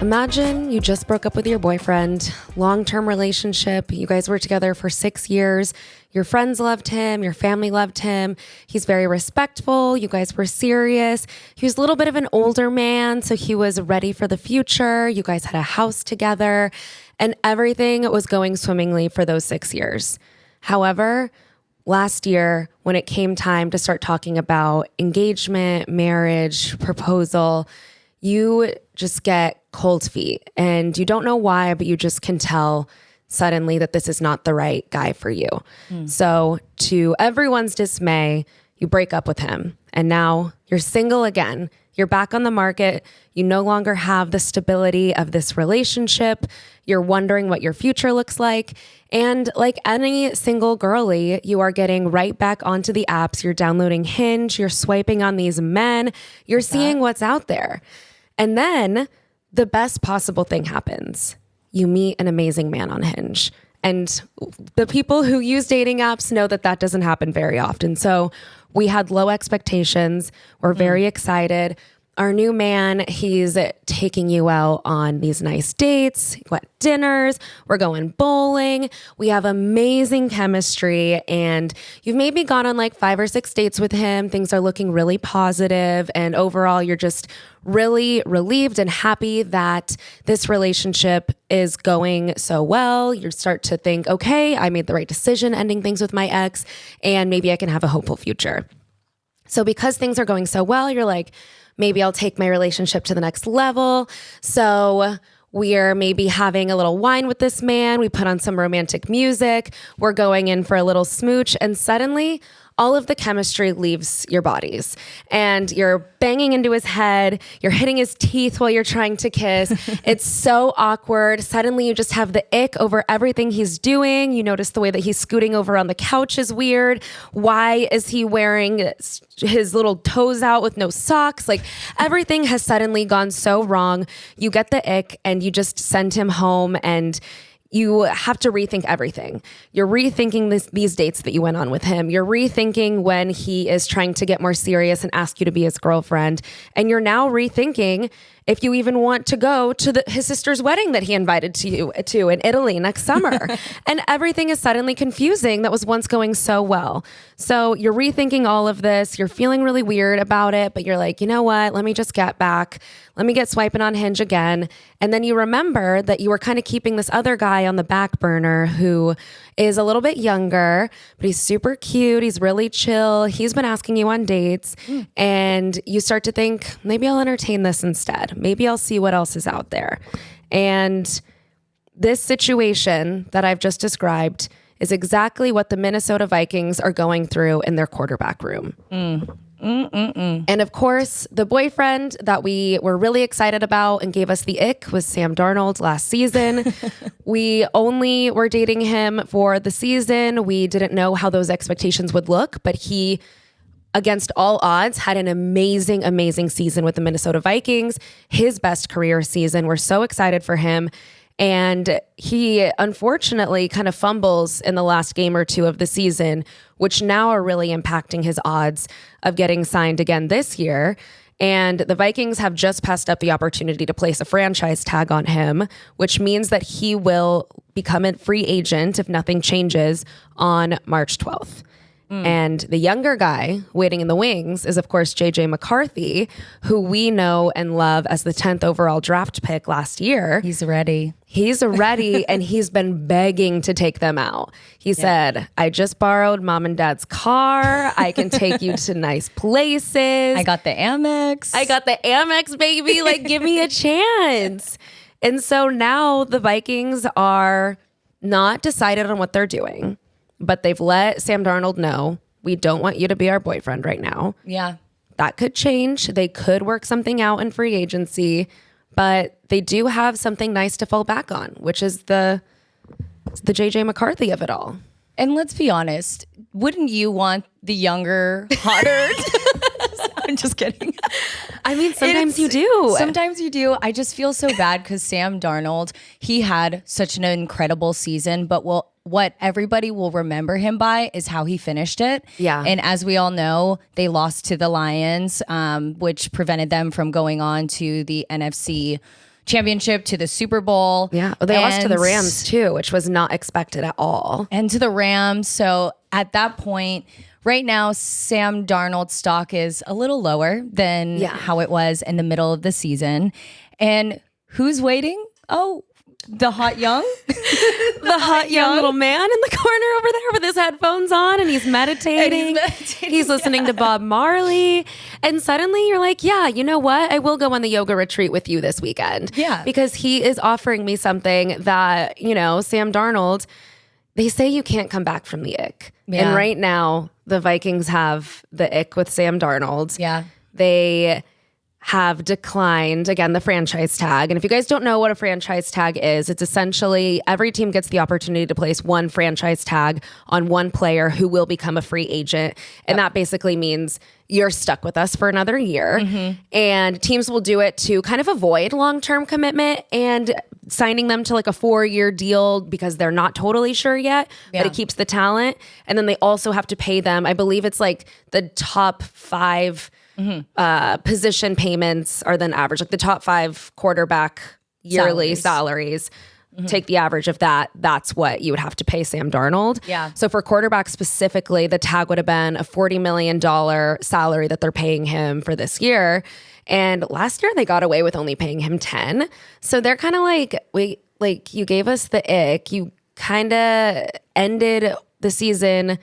Imagine you just broke up with your boyfriend, long-term relationship. You guys were together for 6 years. Your friends loved him. Your family loved him. He's very respectful. You guys were serious. He was a little bit of an older man, so he was ready for the future. You guys had a house together, and everything was going swimmingly for those 6 years. However, last year, when it came time to start talking about engagement, marriage, proposal, you just get cold feet and you don't know why, but you just can tell suddenly that this is not the right guy for you. So to everyone's dismay, you break up with him and now you're single again. You're back on the market. You no longer have the stability of this relationship. You're wondering what your future looks like. And like any single girly, you are getting right back onto the apps. You're downloading Hinge. You're swiping on these men. You're seeing what's out there. And then the best possible thing happens. You meet an amazing man on Hinge. And the people who use dating apps know that that doesn't happen very often. So we had low expectations. We're very excited. Our new man, he's taking you out on these nice dates, what dinners, we're going bowling. We have amazing chemistry and you've maybe gone on like 5 or 6 dates with him. Things are looking really positive and overall you're just really relieved and happy that this relationship is going so well. You start to think, okay, I made the right decision ending things with my ex and maybe I can have a hopeful future. So because things are going so well, you're like, maybe I'll take my relationship to the next level. So we're maybe having a little wine with this man. We put on some romantic music. We're going in for a little smooch. And suddenly all of the chemistry leaves your bodies and you're banging into his head. You're hitting his teeth while you're trying to kiss. It's so awkward. Suddenly you just have the ick over everything he's doing. You notice the way that he's scooting over on the couch is weird. Why is he wearing his little toes out with no socks? Like everything has suddenly gone so wrong. You get the ick and you just send him home and you have to rethink everything. You're rethinking these dates that you went on with him. You're rethinking when he is trying to get more serious and ask you to be his girlfriend. And you're now rethinking if you even want to go to his sister's wedding that he invited you to in Italy next summer. And everything is suddenly confusing that was once going so well. So you're rethinking all of this. You're feeling really weird about it, but you're like, you know what? Let me just get back. Let me get swiping on Hinge again. And then you remember that you were kind of keeping this other guy on the back burner who is a little bit younger, but he's super cute. He's really chill. He's been asking you on dates. And you start to think, maybe I'll entertain this instead. Maybe I'll see what else is out there. And this situation that I've just described is exactly what the Minnesota Vikings are going through in their quarterback room. And of course, the boyfriend that we were really excited about and gave us the ick was Sam Darnold last season. We only were dating him for the season. We didn't know how those expectations would look, but he, against all odds, had an amazing, amazing season with the Minnesota Vikings, his best career season. We're so excited for him. And he unfortunately kind of fumbles in the last game or two of the season, which now are really impacting his odds of getting signed again this year. And the Vikings have just passed up the opportunity to place a franchise tag on him, which means that he will become a free agent if nothing changes on March 12th. And the younger guy waiting in the wings is, of course, JJ McCarthy, who we know and love as the 10th overall draft pick last year. He's ready. He's ready, and he's been begging to take them out. He said, I just borrowed mom and dad's car. I can take you to nice places. I got the Amex, baby. Like, give me a chance. And so now the Vikings are not decided on what they're doing. But they've let Sam Darnold know, we don't want you to be our boyfriend right now. Yeah. That could change. They could work something out in free agency, but they do have something nice to fall back on, which is the JJ McCarthy of it all. And let's be honest, wouldn't you want the younger, hotter? I'm just kidding. I mean, sometimes you do. Sometimes you do. I just feel so bad because Sam Darnold, he had such an incredible season, but what everybody will remember him by is how he finished it. Yeah. And as we all know, they lost to the Lions, which prevented them from going on to the NFC Championship, to the Super Bowl. Yeah. They lost to the Rams too, which was not expected at all. And to the Rams. So at that point, right now, Sam Darnold's stock is a little lower than how it was in the middle of the season. And who's waiting? Oh, the hot young, the hot young little man in the corner over there with his headphones on, and he's meditating. He's listening to Bob Marley. And suddenly you're like, yeah, you know what? I will go on the yoga retreat with you this weekend. Yeah. Because he is offering me something that, you know, Sam Darnold, they say you can't come back from the ick. Yeah. And right now, the Vikings have the ick with Sam Darnold. Yeah. They have declined, again, the franchise tag. And if you guys don't know what a franchise tag is, it's essentially every team gets the opportunity to place one franchise tag on one player who will become a free agent. And that basically means you're stuck with us for another year. And teams will do it to kind of avoid long-term commitment and signing them to like a 4-year deal because they're not totally sure yet, but it keeps the talent. And then they also have to pay them, I believe it's like the top 5 position payments are then average, like the top 5 quarterback yearly salaries. Take the average of that. That's what you would have to pay Sam Darnold. Yeah. So for quarterback specifically, the tag would have been a $40 million salary that they're paying him for this year. And last year they got away with only paying him 10. So they're kind of like, you gave us the ick. You kind of ended the season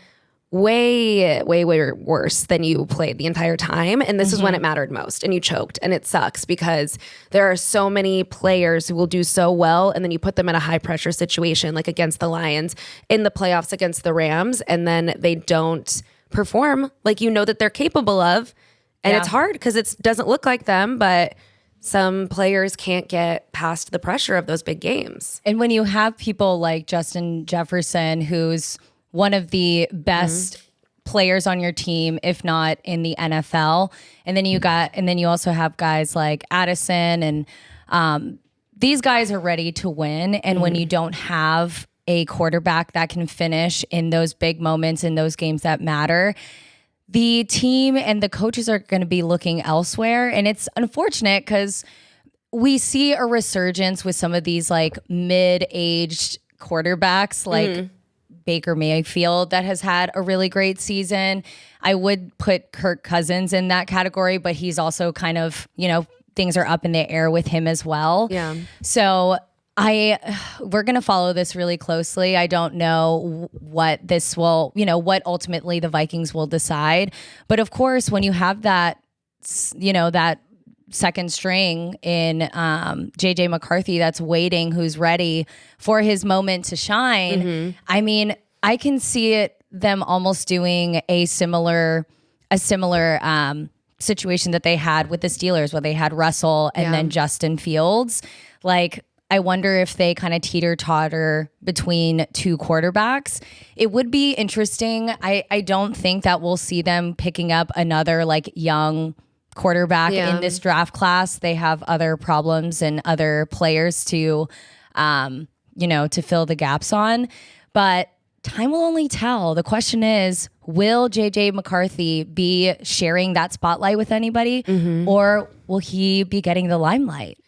way worse than you played the entire time. And this is when it mattered most, and you choked. And it sucks because there are so many players who will do so well, and then you put them in a high pressure situation like against the Lions, in the playoffs against the Rams, and then they don't perform like you know that they're capable of. And it's hard because it doesn't look like them, but some players can't get past the pressure of those big games. And when you have people like Justin Jefferson, who's one of the best players on your team, if not in the NFL. And then you also have guys like Addison, and these guys are ready to win. And when you don't have a quarterback that can finish in those big moments, in those games that matter, the team and the coaches are going to be looking elsewhere. And it's unfortunate because we see a resurgence with some of these like mid-aged quarterbacks, like Baker Mayfield, that has had a really great season. I would put Kirk Cousins in that category, but he's also kind of, you know, things are up in the air with him as well. Yeah. So we're going to follow this really closely. I don't know what this will, you know, what ultimately the Vikings will decide. But of course, when you have that, you know, that second string in JJ McCarthy that's waiting, who's ready for his moment to shine. I mean, I can see them almost doing a similar situation that they had with the Steelers, where they had Russell and then Justin Fields. Like, I wonder if they kind of teeter-totter between two quarterbacks. It would be interesting. I don't think that we'll see them picking up another like young quarterback in this draft class. They have other problems and other players to, you know, to fill the gaps on. But time will only tell. The question is, will JJ McCarthy be sharing that spotlight with anybody, or will he be getting the limelight?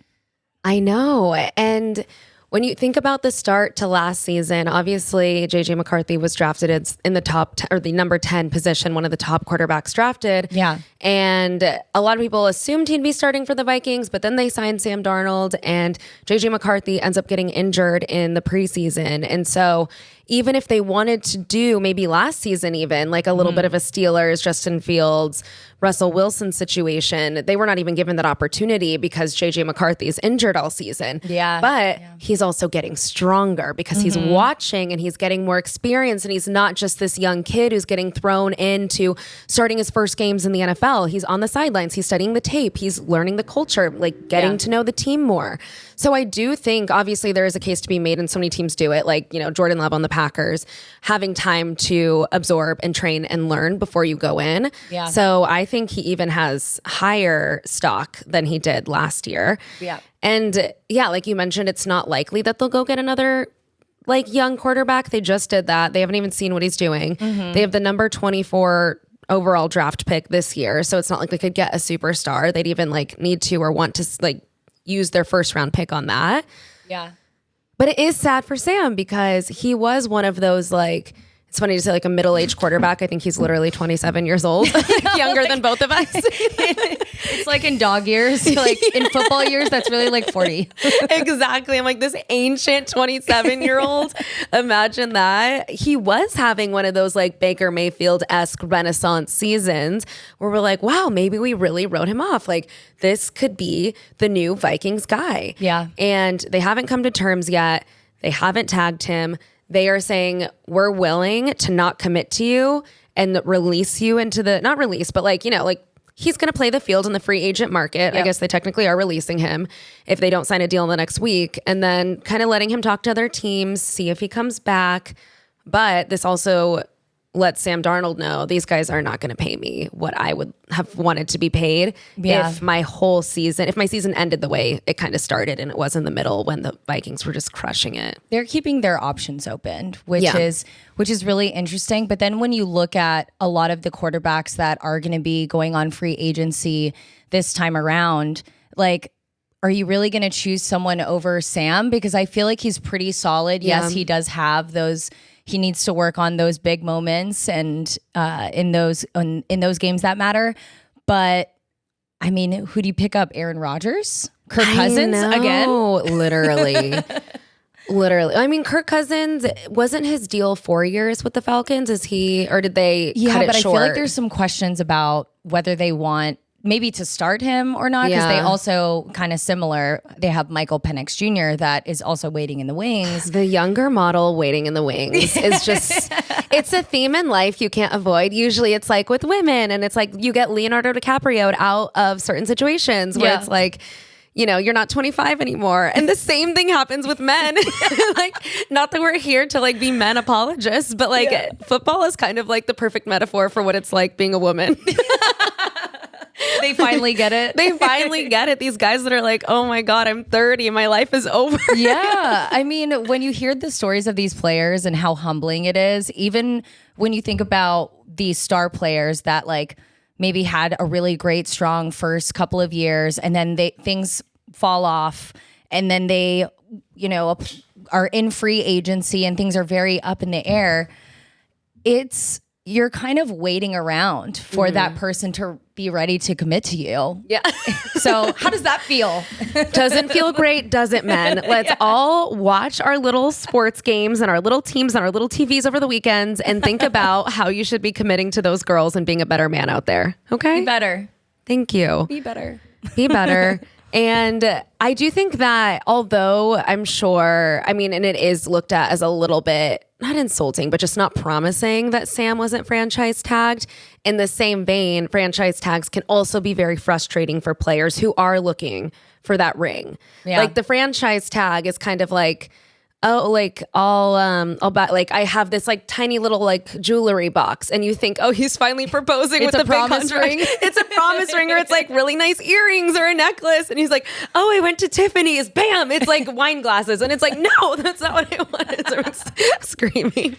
I know. And when you think about the start to last season, obviously JJ McCarthy was drafted in the top 10, or the number 10 position, one of the top quarterbacks drafted. Yeah. And a lot of people assumed he'd be starting for the Vikings, but then they signed Sam Darnold, and JJ McCarthy ends up getting injured in the preseason. And so even if they wanted to do maybe last season, even like a little bit of a Steelers, Justin Fields, Russell Wilson situation, they were not even given that opportunity because JJ McCarthy is injured all season. Yeah. But he's also getting stronger because he's watching and he's getting more experience, and he's not just this young kid who's getting thrown into starting his first games in the NFL. He's on the sidelines. He's studying the tape. He's learning the culture, like getting to know the team more. So I do think obviously there is a case to be made, and so many teams do it, like, you know, Jordan Love on the Packers, having time to absorb and train and learn before you go in. Yeah. So I think he even has higher stock than he did last year. Yeah. And yeah, like you mentioned, it's not likely that they'll go get another like young quarterback. They just did that. They haven't even seen what he's doing. They have the number 24 overall draft pick this year. So it's not like they could get a superstar. They'd even like need to or want to like use their first round pick on that. Yeah. But it is sad for Sam because he was one of those like, it's funny to say like a middle-aged quarterback. I think he's literally 27 years old, younger than both of us. It's like in dog years, like in football years, that's really like 40. Exactly. I'm like this ancient 27-year-old. Imagine that. He was having one of those like Baker Mayfield-esque Renaissance seasons where we're like, wow, maybe we really wrote him off. Like this could be the new Vikings guy. Yeah. And they haven't come to terms yet. They haven't tagged him. They are saying, we're willing to not commit to you and release you into the, not release, but like, you know, like he's going to play the field in the free agent market. Yep. I guess they technically are releasing him if they don't sign a deal in the next week, and then kind of letting him talk to other teams, see if he comes back. But this also lets Sam Darnold know these guys are not going to pay me what I would have wanted to be paid if my season ended the way it kind of started and it was in the middle when the Vikings were just crushing it. They're keeping their options open, which is really interesting. But then when you look at a lot of the quarterbacks that are going to be going on free agency this time around, like, are you really going to choose someone over Sam? Because I feel like he's pretty solid. Yeah. Yes, he does have those. He needs to work on those big moments and in those games that matter. But I mean, who do you pick up? Aaron Rodgers, Kirk Cousins again? Literally. Literally. I mean, Kirk Cousins, wasn't his deal 4 years with the Falcons? Or did they cut it but short? I feel like there's some questions about whether they want maybe to start him or not, because they also kind of similar. They have Michael Penix Jr. that is also waiting in the wings. The younger model waiting in the wings is just, it's a theme in life you can't avoid. Usually it's like with women, and it's like you get Leonardo DiCaprio out of certain situations where it's like, you know, you're not 25 anymore. And the same thing happens with men. Like, not that we're here to like be men apologists, but like football is kind of like the perfect metaphor for what it's like being a woman. They finally get it. They finally get it. These guys that are like, oh my God, I'm 30. My life is over. Yeah. I mean, when you hear the stories of these players and how humbling it is, even when you think about these star players that like maybe had a really great, strong first couple of years, and then things fall off, and then they, you know, are in free agency and things are very up in the air. You're kind of waiting around for that person to be ready to commit to you. Yeah. So how does that feel? Doesn't feel great, does it, men? Let's all watch our little sports games and our little teams and our little TVs over the weekends and think about how you should be committing to those girls and being a better man out there. Okay? Be better. Thank you. Be better. Be better. And I do think that although I'm sure, I mean, and it is looked at as a little bit, not insulting, but just not promising that Sam wasn't franchise tagged. In the same vein, franchise tags can also be very frustrating for players who are looking for that ring. Yeah. Like the franchise tag is kind of like, oh, like I'll buy, like I have this like tiny little like jewelry box, and you think, oh, he's finally proposing with the big contract. Ring. It's a promise ring, or it's like really nice earrings or a necklace, and he's like, oh, I went to Tiffany's. Bam! It's like wine glasses, and it's like, no, that's not what I wanted. So I'm screaming,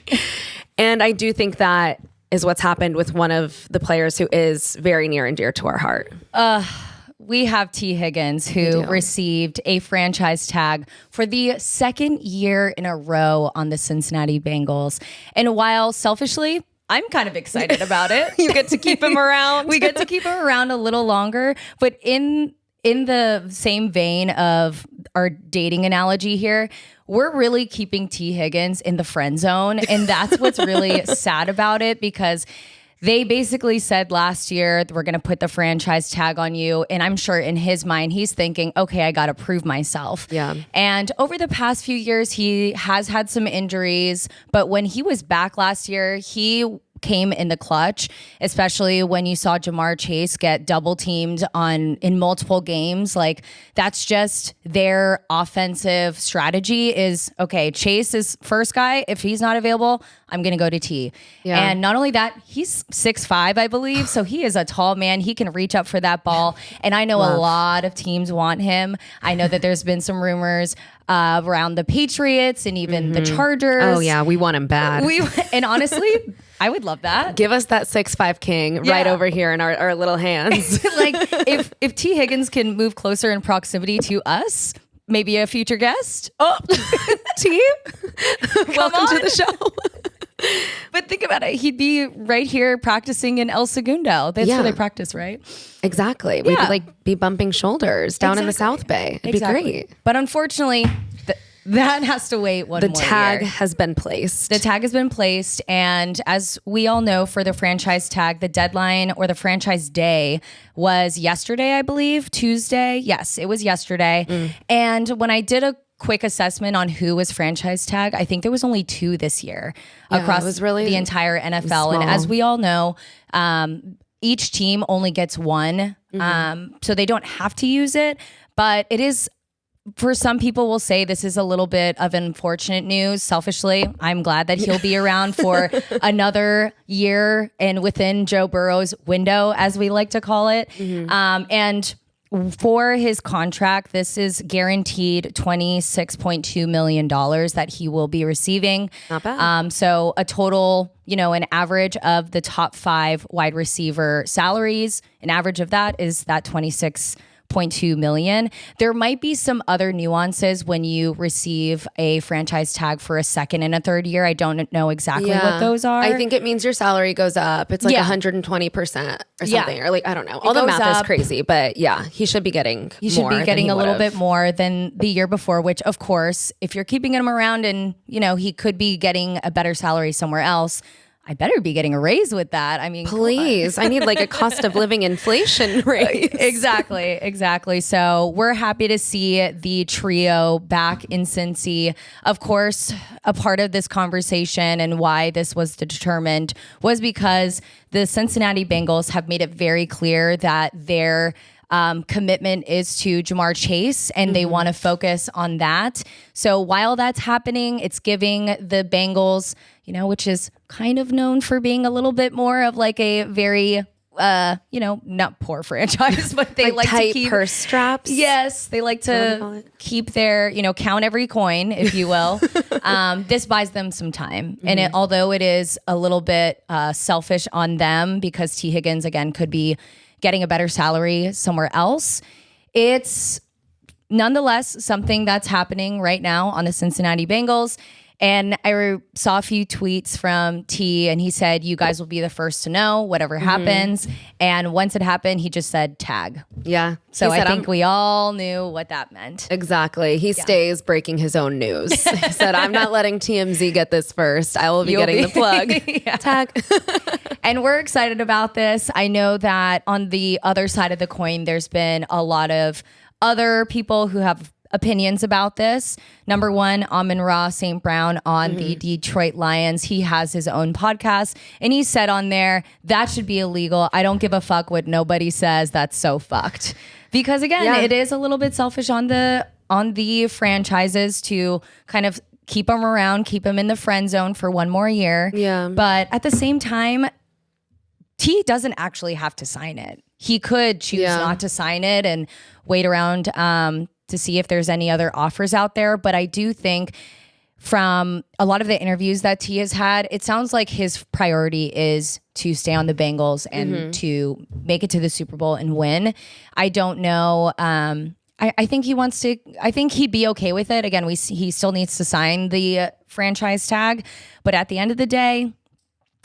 and I do think that is what's happened with one of the players who is very near and dear to our heart. We have Tee Higgins, who received a franchise tag for the second year in a row on the Cincinnati Bengals. And while selfishly, I'm kind of excited about it. You get to keep him around. We get to keep him around a little longer. But in the same vein of our dating analogy here, we're really keeping Tee Higgins in the friend zone. And that's what's really sad about it, because they basically said last year, we're going to put the franchise tag on you. And I'm sure in his mind, he's thinking, okay, I got to prove myself. Yeah. And over the past few years, he has had some injuries. But when he was back last year, he came in the clutch, especially when you saw Jamar Chase get double teamed in multiple games. Like, that's just their offensive strategy is, okay, Chase is first guy. If he's not available, I'm going to go to T. Yeah. And not only that, he's 6'5", I believe. So he is a tall man. He can reach up for that ball. And I know a lot of teams want him. I know that there's been some rumors around the Patriots and even the Chargers. Oh yeah, we want him bad. And honestly, I would love that. Give us that 6'5" king right over here in our little hands. Like if Tee Higgins can move closer in proximity to us, maybe a future guest. Oh, T, welcome to the show. But think about it. He'd be right here practicing in El Segundo. That's where they practice, right? Exactly. We'd be bumping shoulders down in the South Bay. It'd be great. But unfortunately, that has to wait one more year. The tag has been placed. The tag has been placed. And as we all know, for the franchise tag, the deadline or the franchise day was yesterday, I believe. Tuesday. Yes, it was yesterday. And when I did a quick assessment on who was franchise tag, I think there was only 2 this year across the entire NFL. Small. And as we all know, each team only gets 1. So they don't have to use it, but it is, for some people will say this is a little bit of unfortunate news. Selfishly, I'm glad that he'll be around for another year and within Joe Burrow's window, as we like to call it. And for his contract, this is guaranteed $26.2 million that he will be receiving. Not bad. So a total, an average of the top 5 wide receiver salaries, an average of that is that $26.2 million. There might be some other nuances when you receive a franchise tag for a second and a third year. I don't know exactly what those are. I think it means your salary goes up. It's like 120% or something. Or I don't know. All the math is crazy, but he should be getting a little bit more than the year before, which of course, if you're keeping him around and, he could be getting a better salary somewhere else, I better be getting a raise with that. I mean, please, I need like a cost of living inflation raise. Exactly. So we're happy to see the trio back in Cincy. Of course, a part of this conversation and why this was determined was because the Cincinnati Bengals have made it very clear that their commitment is to Jamar Chase and they want to focus on that. So while that's happening, it's giving the Bengals, which is kind of known for being a little bit more of like a very, not poor franchise, but they like tight to keep purse straps. Yes. They like to keep their, count every coin, if you will. This buys them some time. And although it is a little bit selfish on them because Tee Higgins, again, could be getting a better salary somewhere else, it's nonetheless something that's happening right now on the Cincinnati Bengals. And I saw a few tweets from T, and he said, you guys will be the first to know whatever happens. And once it happened, he just said tag. Yeah. So I think we all knew what that meant. Exactly. He stays breaking his own news. He said, I'm not letting TMZ get this first. I will be getting the plug. Tag. And we're excited about this. I know that on the other side of the coin, there's been a lot of other people who have opinions about this. Number one, Amon-Ra St. Brown on the Detroit Lions. He has his own podcast and he said on there, that should be illegal. I don't give a fuck what nobody says. That's so fucked. Because again, it is a little bit selfish on the franchises to kind of keep them around, keep them in the friend zone for one more year. Yeah. But at the same time, T doesn't actually have to sign it. He could choose not to sign it and wait around to see if there's any other offers out there. But I do think from a lot of the interviews that T has had, it sounds like his priority is to stay on the Bengals and to make it to the Super Bowl and win. I don't know. I think he wants to, I think he'd be okay with it. Again, he still needs to sign the franchise tag. But at the end of the day,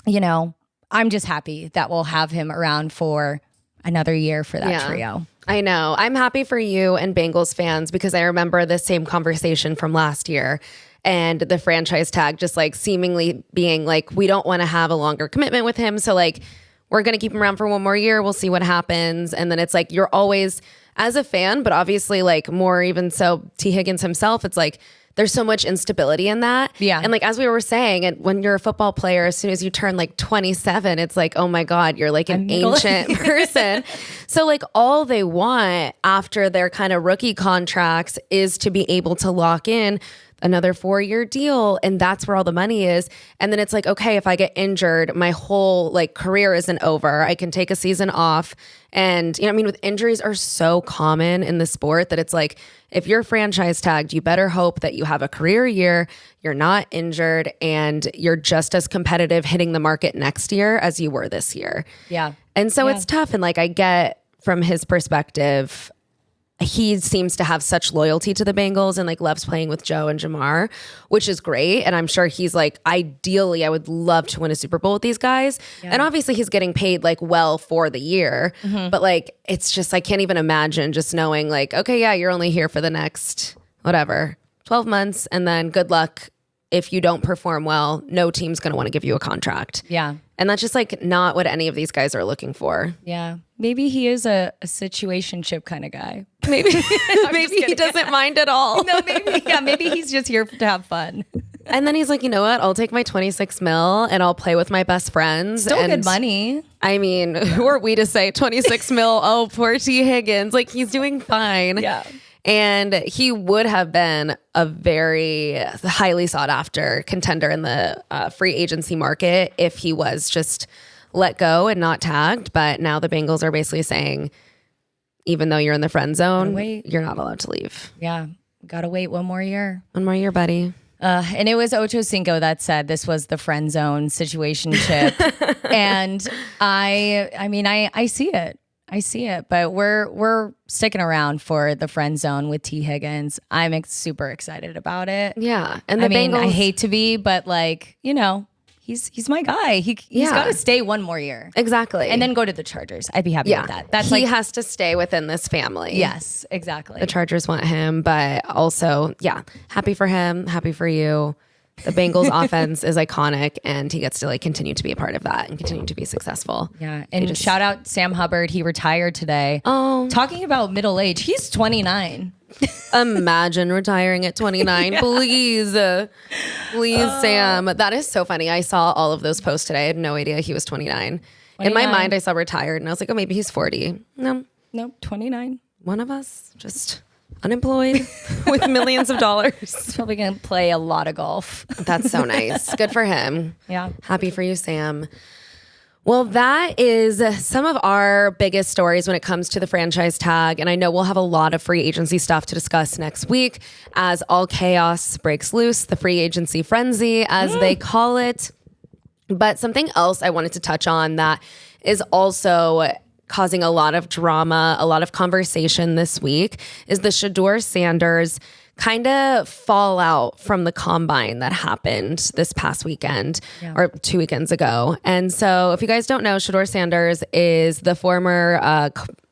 I'm just happy that we'll have him around for another year for that trio. I know. I'm happy for you and Bengals fans because I remember the same conversation from last year and the franchise tag just like seemingly being like, we don't want to have a longer commitment with him. So like, we're going to keep him around for one more year. We'll see what happens. And then it's like, you're always, as a fan, but obviously like more even so Tee Higgins himself, it's like, there's so much instability in that. Yeah. And like, as we were saying, and when you're a football player, as soon as you turn like 27, it's like, oh my God, you're like an ancient person. So like all they want after their kind of rookie contracts is to be able to lock in another 4-year deal. And that's where all the money is. And then it's like, okay, if I get injured, my whole like career isn't over. I can take a season off. And, you know, I mean, with injuries are so common in the sport that it's like, if you're franchise tagged, you better hope that you have a career year, you're not injured, and you're just as competitive hitting the market next year as you were this year. Yeah. And so it's tough. And like, I get from his perspective, he seems to have such loyalty to the Bengals and like loves playing with Joe and Jamar, which is great. And I'm sure he's like, ideally, I would love to win a Super Bowl with these guys. Yeah. And obviously he's getting paid like well for the year, but like, it's just, I can't even imagine just knowing like, okay, yeah, you're only here for the next, whatever, 12 months. And then good luck. If you don't perform well, no team's going to want to give you a contract. Yeah. And that's just like not what any of these guys are looking for. Yeah. Maybe he is a situationship kind of guy. Maybe maybe he doesn't mind at all. No, maybe he's just here to have fun. And then he's like, you know what? I'll take my 26 mil and I'll play with my best friends. Still and good money. I mean, who are we to say 26 mil? Oh, poor Tee Higgins. Like, he's doing fine. Yeah. And he would have been a very highly sought after contender in the free agency market if he was just let go and not tagged. But now the Bengals are basically saying, even though you're in the friend zone, you're not allowed to leave. Yeah. Gotta wait one more year. One more year, buddy. And it was Ocho Cinco that said this was the friend zone situationship. And I mean, I see it. I see it, but we're sticking around for the friend zone with Tee Higgins. I'm super excited about it. Yeah. And the Bengals, I hate to be, but like, you know, he's my guy. He's got to stay one more year. Exactly. And then go to the Chargers. I'd be happy with that. That's he has to stay within this family. Yes, exactly. The Chargers want him, but also, yeah, happy for him, happy for you. The Bengals offense is iconic, and he gets to like continue to be a part of that and continue to be successful. Yeah. And shout out Sam Hubbard. He retired today. Oh, talking about middle age. He's 29. Imagine retiring at 29. Yeah. Please, Sam. That is so funny. I saw all of those posts today. I had no idea he was 29. 29. In my mind, I saw retired, and I was like, oh, maybe he's 40. No, 29. One of us just unemployed with millions of dollars. He's probably going to play a lot of golf. That's so nice. Good for him. Yeah. Happy for you, Sam. Well, that is some of our biggest stories when it comes to the franchise tag. And I know we'll have a lot of free agency stuff to discuss next week as all chaos breaks loose, the free agency frenzy, as they call it. But something else I wanted to touch on that is also causing a lot of drama, a lot of conversation this week is the Shedeur Sanders kind of fallout from the combine that happened this past weekend or 2 weekends ago. And so if you guys don't know, Shedeur Sanders is the former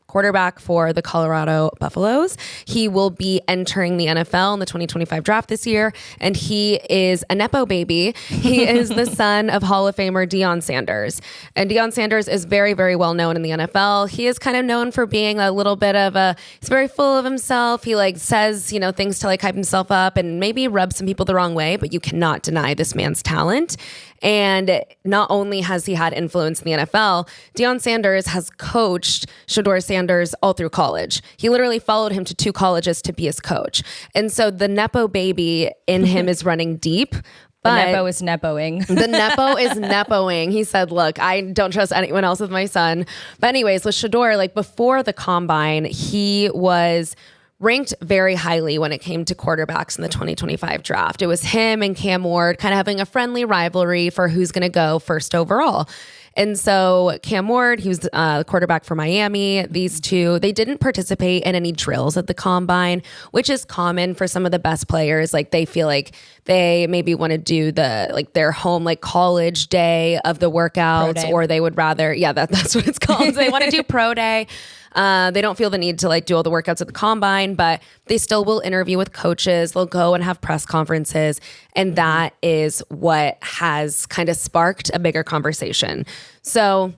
quarterback for the Colorado Buffaloes. He will be entering the NFL in the 2025 draft this year, and he is a Nepo baby. He is the son of Hall of Famer Deion Sanders. And Deion Sanders is very, very well known in the NFL. He is kind of known for being a little bit of he's very full of himself. He like says, you know, things to like hype himself up and maybe rub some people the wrong way, but you cannot deny this man's talent. And not only has he had influence in the NFL, Deion Sanders has coached Shedeur Sanders all through college. He literally followed him to 2 colleges to be his coach. And so the Nepo baby in him is running deep. But the Nepo is Nepoing. The Nepo is Nepoing. He said, look, I don't trust anyone else with my son. But anyways, with Shedeur, like before the combine, he was ranked very highly when it came to quarterbacks in the 2025 draft. It was him and Cam Ward kind of having a friendly rivalry for who's going to go first overall. And so Cam Ward, he was the quarterback for Miami. These two, they didn't participate in any drills at the combine, which is common for some of the best players. Like they feel like they maybe want to do their home like college day of the workouts, or they would rather, that's what it's called. They want to do pro day. They don't feel the need to like do all the workouts at the combine, but they still will interview with coaches. They'll go and have press conferences. And that is what has kind of sparked a bigger conversation. So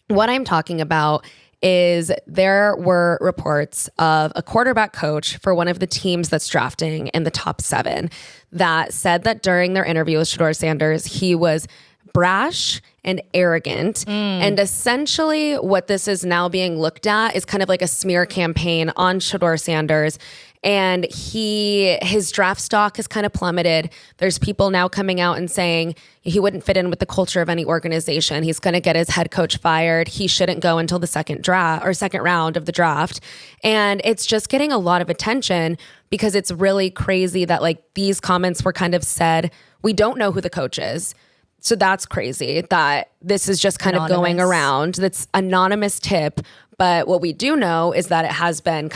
what I'm talking about is there were reports of a quarterback coach for one of the teams that's drafting in the top 7 that said that during their interview with Shedeur Sanders, he was brash and arrogant. And essentially what this is now being looked at is kind of like a smear campaign on Shedeur Sanders. And his draft stock has kind of plummeted. There's people now coming out and saying he wouldn't fit in with the culture of any organization. He's going to get his head coach fired. He shouldn't go until the second round of the draft. And it's just getting a lot of attention because it's really crazy that like these comments were kind of said. We don't know who the coach is. So that's crazy that this is just kind of going around. That's anonymous tip. But what we do know is that it has been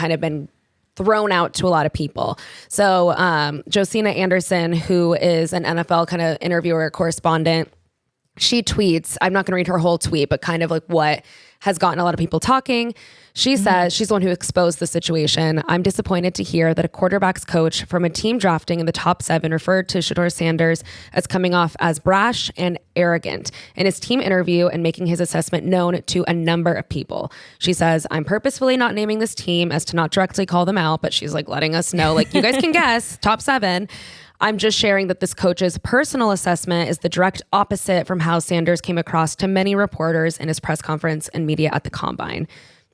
thrown out to a lot of people. So Josina Anderson, who is an NFL kind of interviewer, correspondent, she tweets, I'm not going to read her whole tweet, but kind of like what has gotten a lot of people talking. She says, she's the one who exposed the situation. I'm disappointed to hear that a quarterback's coach from a team drafting in the top 7 referred to Shedeur Sanders as coming off as brash and arrogant in his team interview and making his assessment known to a number of people. She says, I'm purposefully not naming this team as to not directly call them out, but she's like letting us know, like, you guys can guess, top 7. I'm just sharing that this coach's personal assessment is the direct opposite from how Sanders came across to many reporters in his press conference and media at the Combine.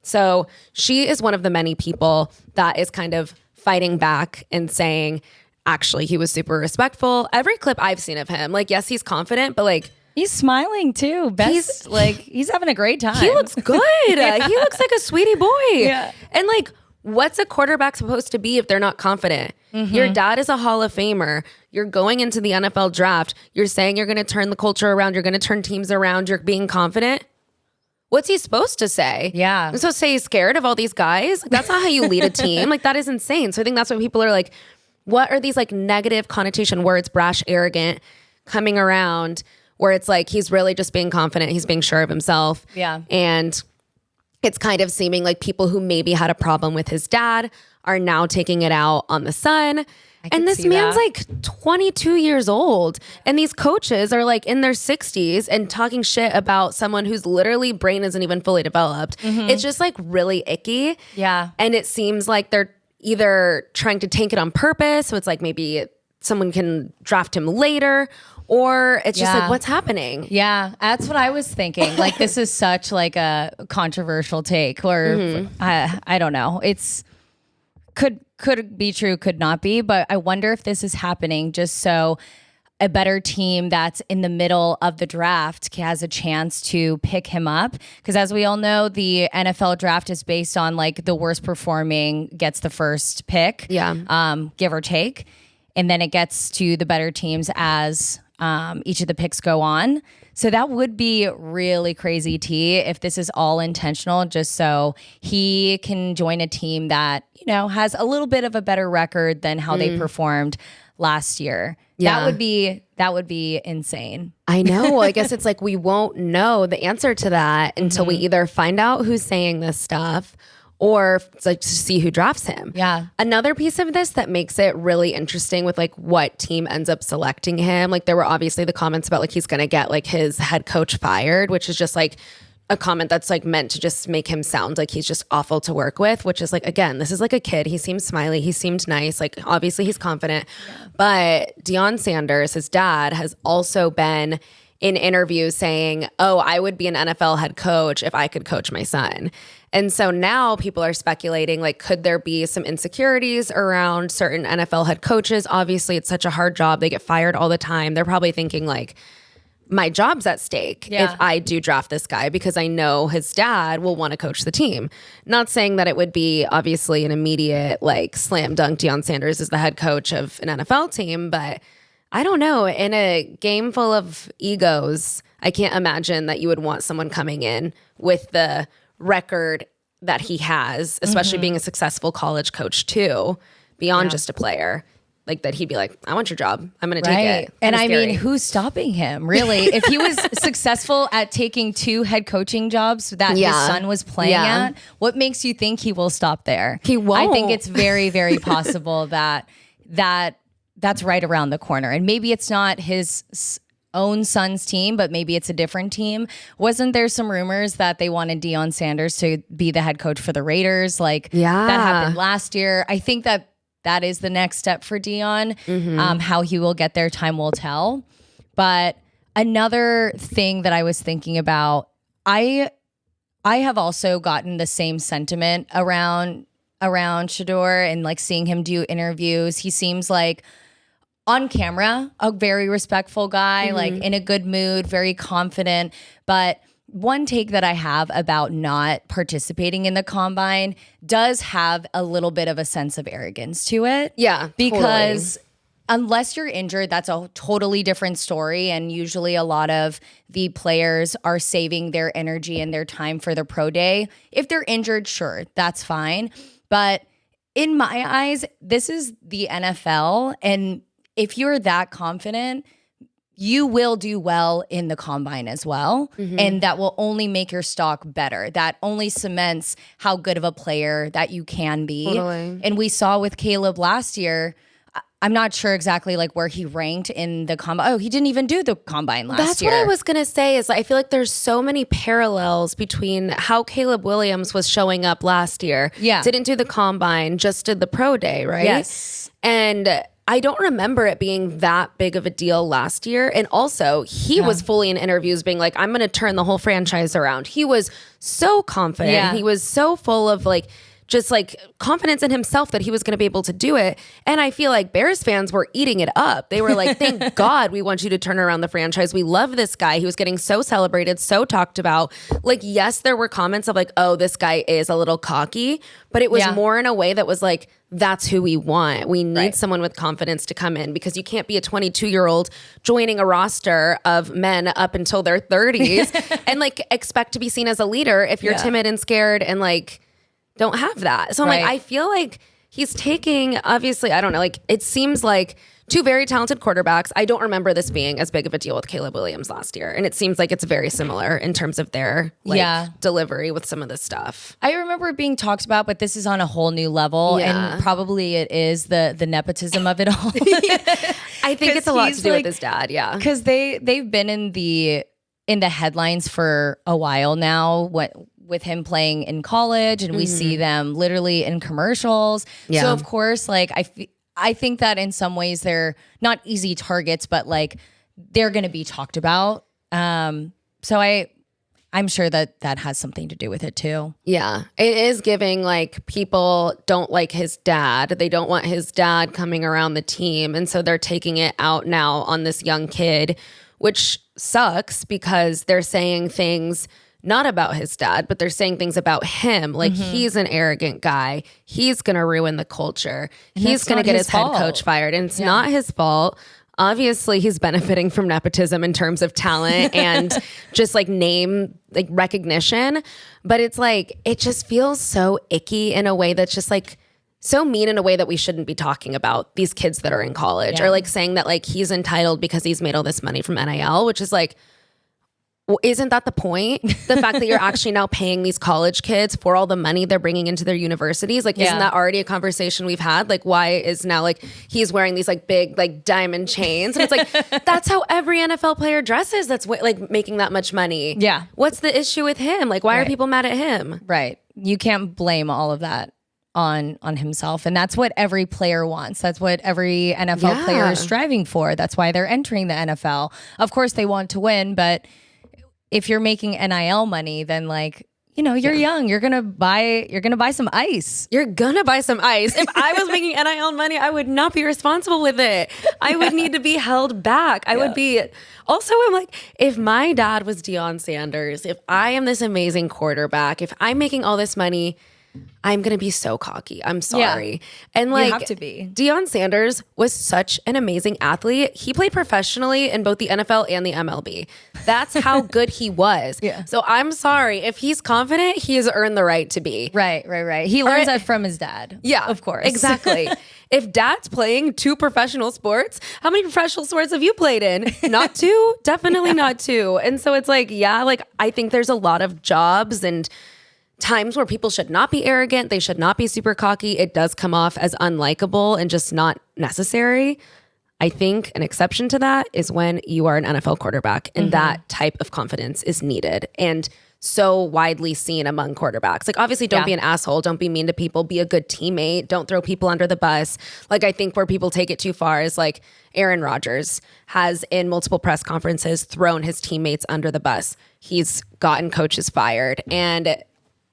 So she is one of the many people that is kind of fighting back and saying, actually, he was super respectful. Every clip I've seen of him, like, yes, he's confident, but like, he's smiling too. He's having a great time. He looks good. Yeah. He looks like a sweetie boy. Yeah. And like, what's a quarterback supposed to be if they're not confident? Your dad is a Hall of Famer. You're going into the NFL draft. You're saying you're going to turn the culture around. You're going to turn teams around. You're being confident. What's he supposed to say? Yeah. I'm supposed to say he's scared of all these guys? Like, that's not how you lead a team. Like, that is insane. So I think that's what people are like, what are these like negative connotation words, brash, arrogant, coming around where it's like he's really just being confident. He's being sure of himself. Yeah. And it's kind of seeming like people who maybe had a problem with his dad are now taking it out on the son. And this man's like 22 years old. And these coaches are like in their 60s and talking shit about someone whose literally brain isn't even fully developed. It's just like really icky. Yeah. And it seems like they're either trying to tank it on purpose. So it's like maybe someone can draft him later, or it's just like, what's happening? Yeah, that's what I was thinking. Like, this is such like a controversial take, or I don't know. It's could be true, could not be, but I wonder if this is happening just so a better team that's in the middle of the draft has a chance to pick him up. Because as we all know, the NFL draft is based on like the worst performing gets the first pick, give or take. And then it gets to the better teams as each of the picks go on. So that would be really crazy, T, if this is all intentional, just so he can join a team that, you know, has a little bit of a better record than how they performed last year. Yeah. That would be insane. I know. Well, I guess it's like we won't know the answer to that until we either find out who's saying this stuff or it's like to see who drafts him. Yeah. Another piece of this that makes it really interesting with like what team ends up selecting him. Like there were obviously the comments about like he's going to get like his head coach fired, which is just like a comment that's like meant to just make him sound like he's just awful to work with, which is like, again, this is like a kid. He seems smiley. He seemed nice. Like obviously he's confident, but Deion Sanders, his dad, has also been in interviews saying, oh, I would be an NFL head coach if I could coach my son. And so now people are speculating, like, could there be some insecurities around certain NFL head coaches? Obviously, it's such a hard job. They get fired all the time. They're probably thinking like, my job's at stake if I do draft this guy because I know his dad will want to coach the team. Not saying that it would be obviously an immediate like slam dunk Deion Sanders is the head coach of an NFL team, but I don't know. In a game full of egos, I can't imagine that you would want someone coming in with the record that he has, especially being a successful college coach too, beyond just a player. Like that he'd be like, I want your job. I'm going to take it. And I mean, who's stopping him, really? If he was successful at taking 2 head coaching jobs that his son was playing at, what makes you think he will stop there? He won't. I think it's very, very possible that that's right around the corner. And maybe it's not his own son's team, but maybe it's a different team. Wasn't there some rumors that they wanted Deion Sanders to be the head coach for the Raiders? Like that happened last year. I think that is the next step for Deion. How he will get there, time will tell. But another thing that I was thinking about, I have also gotten the same sentiment around Shedeur and like seeing him do interviews. He seems like on camera a very respectful guy, like in a good mood, very confident. But one take that I have about not participating in the combine does have a little bit of a sense of arrogance to it. Yeah, because unless you're injured, that's a totally different story. And usually a lot of the players are saving their energy and their time for the pro day. If they're injured, sure, that's fine. But in my eyes, this is the NFL. And if you're that confident, you will do well in the combine as well. And that will only make your stock better. That only cements how good of a player that you can be. Totally. And we saw with Caleb last year, I'm not sure exactly like where he ranked in the combine. Oh, he didn't even do the combine last year. That's what I was going to say is I feel like there's so many parallels between how Caleb Williams was showing up last year. Yeah. Didn't do the combine, just did the pro day, right? Yes. And I don't remember it being that big of a deal last year. And also, he was fully in interviews being like, I'm going to turn the whole franchise around. He was so confident. Yeah. He was so full of like, just like confidence in himself that he was going to be able to do it. And I feel like Bears fans were eating it up. They were like, thank God we want you to turn around the franchise. We love this guy. He was getting so celebrated, so talked about. Like, yes, there were comments of like, oh, this guy is a little cocky, but it was more in a way that was like, that's who we want. We need someone with confidence to come in because you can't be a 22-year-old joining a roster of men up until their 30s and like expect to be seen as a leader if you're timid and scared and like don't have that. So I'm like, I feel like he's taking, obviously, I don't know, like it seems like two very talented quarterbacks. I don't remember this being as big of a deal with Caleb Williams last year. And it seems like it's very similar in terms of their delivery with some of this stuff. I remember it being talked about, but this is on a whole new level. Yeah. And probably it is the nepotism of it all. I think it's a lot to do with his dad. Yeah. Because they've been in the headlines for a while now. With him playing in college, and we see them literally in commercials. Yeah. So of course, like I think that in some ways they're not easy targets, but like they're going to be talked about. So I'm sure that has something to do with it too. Yeah, it is giving like people don't like his dad. They don't want his dad coming around the team. And so they're taking it out now on this young kid, which sucks because they're saying things not about his dad, but they're saying things about him. Like he's an arrogant guy. He's going to ruin the culture. He's going to get his head coach fired. And it's not his fault. Obviously, he's benefiting from nepotism in terms of talent and just like name like recognition. But it's like, it just feels so icky in a way that's just like so mean in a way that we shouldn't be talking about these kids that are in college or like saying that like he's entitled because he's made all this money from NIL, which is like, well, isn't that the point? The fact that you're actually now paying these college kids for all the money they're bringing into their universities, like, isn't that already a conversation we've had? Like, why is now like he's wearing these like big like diamond chains? And it's like, that's how every NFL player dresses. That's like making that much money. Yeah. What's the issue with him? Like, why are people mad at him? Right. You can't blame all of that on himself. And that's what every player wants. That's what every NFL player is striving for. That's why they're entering the NFL. Of course they want to win, but if you're making NIL money, then like, you know, you're young. You're gonna buy some ice. You're gonna buy some ice. If I was making NIL money, I would not be responsible with it. I would need to be held back. I would be. Also, I'm like, if my dad was Deion Sanders, if I am this amazing quarterback, if I'm making all this money, I'm going to be so cocky. I'm sorry. And like, you have to be. Deion Sanders was such an amazing athlete. He played professionally in both the NFL and the MLB. That's how good he was. So I'm sorry. If he's confident, he has earned the right to be. Right. He learns that from his dad. Yeah, of course. Exactly. If dad's playing two professional sports, how many professional sports have you played in? Not two? Definitely not two. And so it's like, like I think there's a lot of jobs and times where people should not be arrogant. They should not be super cocky. It does come off as unlikable and just not necessary. I think an exception to that is when you are an NFL quarterback and that type of confidence is needed and so widely seen among quarterbacks. Like, obviously, don't be an asshole. Don't be mean to people. Be a good teammate. Don't throw people under the bus. Like, I think where people take it too far is like Aaron Rodgers has in multiple press conferences thrown his teammates under the bus. He's gotten coaches fired and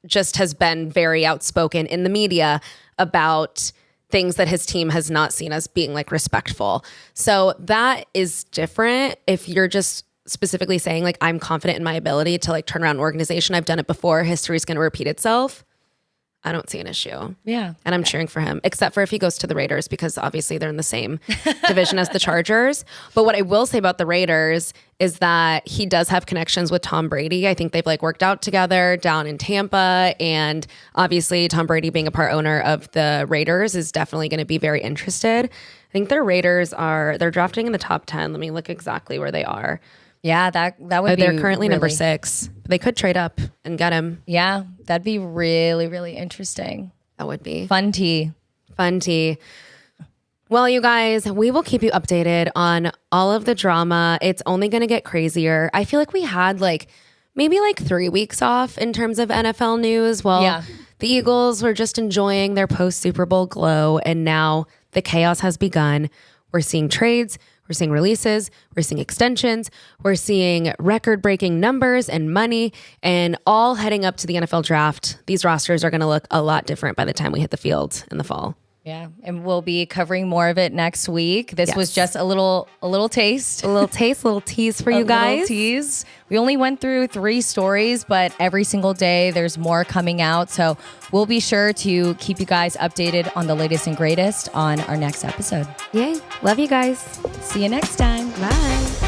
just has been very outspoken in the media about things that his team has not seen as being like respectful. So that is different if you're just specifically saying like, I'm confident in my ability to like turn around an organization. I've done it before. History is going to repeat itself. I don't see an issue. Yeah. And I'm cheering for him, except for if he goes to the Raiders, because obviously they're in the same division as the Chargers. But what I will say about the Raiders is that he does have connections with Tom Brady. I think they've like worked out together down in Tampa. And obviously Tom Brady being a part owner of the Raiders is definitely going to be very interested. I think their Raiders they're drafting in the top 10. Let me look exactly where they are. Yeah, that would be. They're currently really, number 6. They could trade up and get him. Yeah, that'd be really, really interesting. That would be Fun tea. Well, you guys, we will keep you updated on all of the drama. It's only going to get crazier. I feel like we had maybe 3 weeks off in terms of NFL news. Well, the Eagles were just enjoying their post Super Bowl glow, and now the chaos has begun. We're seeing trades. We're seeing releases, we're seeing extensions, we're seeing record-breaking numbers and money, and all heading up to the NFL draft. These rosters are going to look a lot different by the time we hit the field in the fall. Yeah, and we'll be covering more of it next week. This was just a little taste. A little tease for you guys. Little tease. We only went through 3 stories, but every single day there's more coming out. So we'll be sure to keep you guys updated on the latest and greatest on our next episode. Yay. Love you guys. See you next time. Bye.